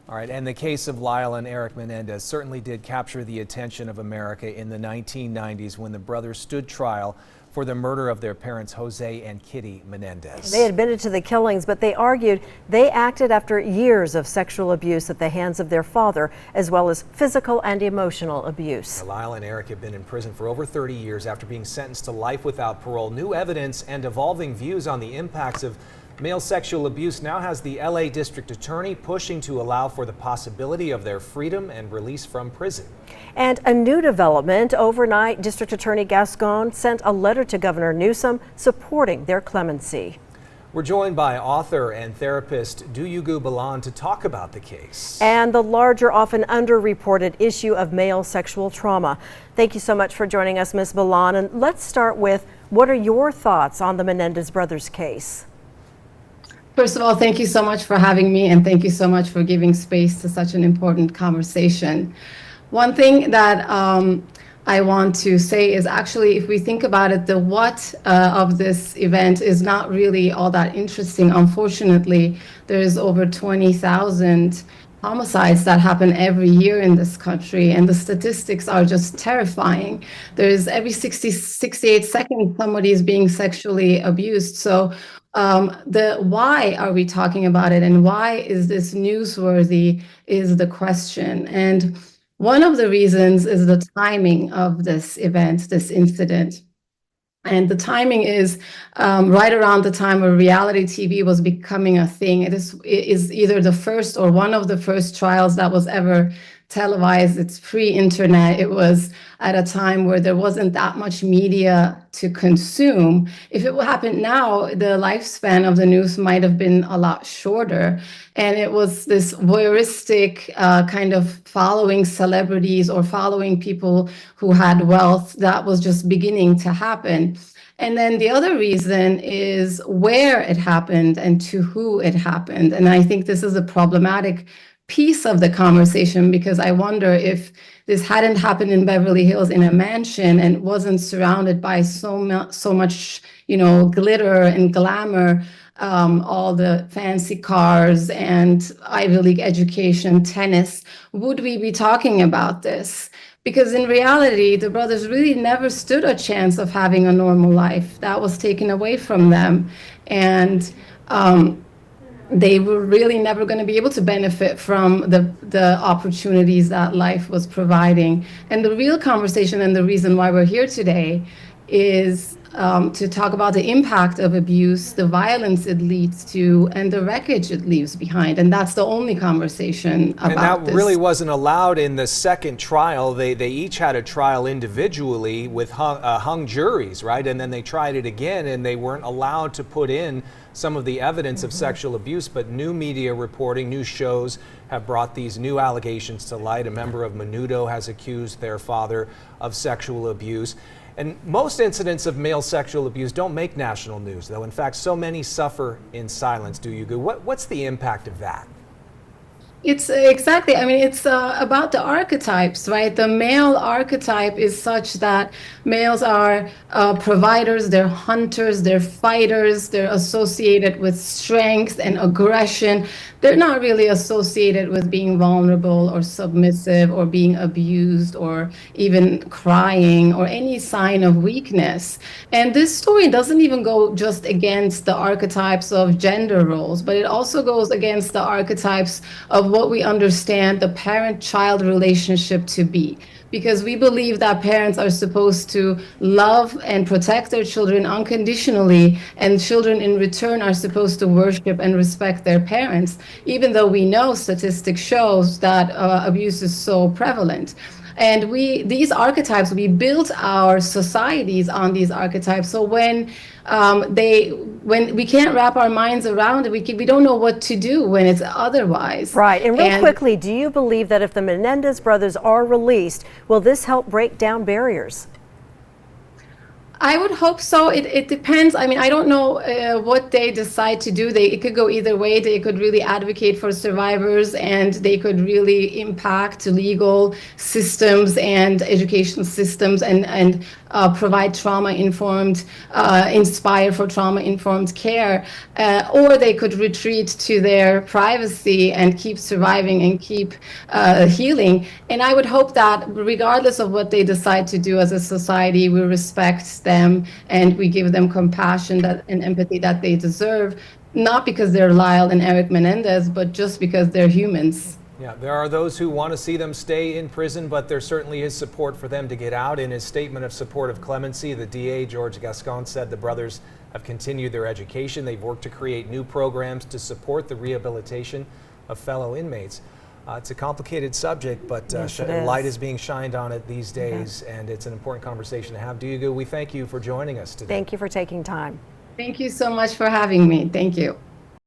All right, and the case of Lyle and Eric Menendez certainly did capture the attention of America in the 1990s when the brothers stood trial for the murder of their parents, Jose and Kitty Menendez. They admitted to the killings, but they argued they acted after years of sexual abuse at the hands of their father, as well as physical and emotional abuse. Lyle and Eric have been in prison for over 30 years after being sentenced to life without parole. New evidence and evolving views on the impacts of male sexual abuse now has the LA District Attorney pushing to allow for the possibility of their freedom and release from prison. And a new development overnight, District Attorney Gascon sent a letter to Governor Newsom supporting their clemency. We're joined by author and therapist Duygu Balan to talk about the case. And the larger, often underreported issue of male sexual trauma. Thank you so much for joining us, Ms. Balan. And let's start with, what are your thoughts on the Menendez brothers case? First of all, thank you so much for having me, and thank you so much for giving space to such an important conversation. One thing that I want to say is, actually, if we think about it, the what of this event is not really all that interesting. Unfortunately, there's over 20,000 homicides that happen every year in this country, and the statistics are just terrifying. There's every 68 seconds somebody is being sexually abused. So the why are we talking about it, and why is this newsworthy is the question. And one of the reasons is the timing of this event, this incident. And the timing is right around the time where reality TV was becoming a thing. It is either the first or one of the first trials that was ever televised. It's pre-internet. It was at a time where there wasn't that much media to consume. If it happened now, the lifespan of the news might have been a lot shorter. And it was this voyeuristic kind of following celebrities or following people who had wealth that was just beginning to happen. And then the other reason is where it happened and to who it happened. And I think this is a problematic piece of the conversation, because I wonder if this hadn't happened in Beverly Hills in a mansion and wasn't surrounded by so much, glitter and glamour, all the fancy cars and Ivy League education, tennis, would we be talking about this? Because in reality, the brothers really never stood a chance of having a normal life. That was taken away from them. And they were really never going to be able to benefit from the opportunities that life was providing. And the real conversation, and the reason why we're here today, is to talk about the impact of abuse, the violence it leads to, and the wreckage it leaves behind. And that's the only conversation about this. And that really wasn't allowed in the second trial. They each had a trial individually with hung juries, right? And then they tried it again, and they weren't allowed to put in some of the evidence of sexual abuse, but new media reporting, new shows have brought these new allegations to light. A member of Menudo has accused their father of sexual abuse. And most incidents of male sexual abuse don't make national news, though. In fact, so many suffer in silence. Duygu, what's the impact of that? It's exactly, it's about the archetypes, right? The male archetype is such that males are providers, they're hunters, they're fighters, they're associated with strength and aggression. They're not really associated with being vulnerable or submissive or being abused or even crying or any sign of weakness. And this story doesn't even go just against the archetypes of gender roles, but it also goes against the archetypes of what we understand the parent-child relationship to be. Because we believe that parents are supposed to love and protect their children unconditionally, and children in return are supposed to worship and respect their parents, even though we know statistics shows that abuse is so prevalent. And these archetypes, we built our societies on these archetypes. So when we can't wrap our minds around it, we don't know what to do when it's otherwise. Right. And real quickly, do you believe that if the Menendez brothers are released, will this help break down barriers? I would hope so. It depends. I mean, I don't know what they decide to do. It could go either way. They could really advocate for survivors, and they could really impact legal systems and education systems, and provide trauma-informed, inspire for trauma-informed care. Or they could retreat to their privacy and keep surviving and keep healing. And I would hope that regardless of what they decide to do as a society, we respect them and we give them compassion and empathy that they deserve, not because they're Lyle and Eric Menendez, but just because they're humans. Yeah, there are those who want to see them stay in prison, but there certainly is support for them to get out. In his statement of support of clemency, the DA, George Gascon, said the brothers have continued their education. They've worked to create new programs to support the rehabilitation of fellow inmates. It's a complicated subject, but yes, light is being shined on it these days, and it's an important conversation to have. Duygu, we thank you for joining us today. Thank you for taking time. Thank you so much for having me. Thank you.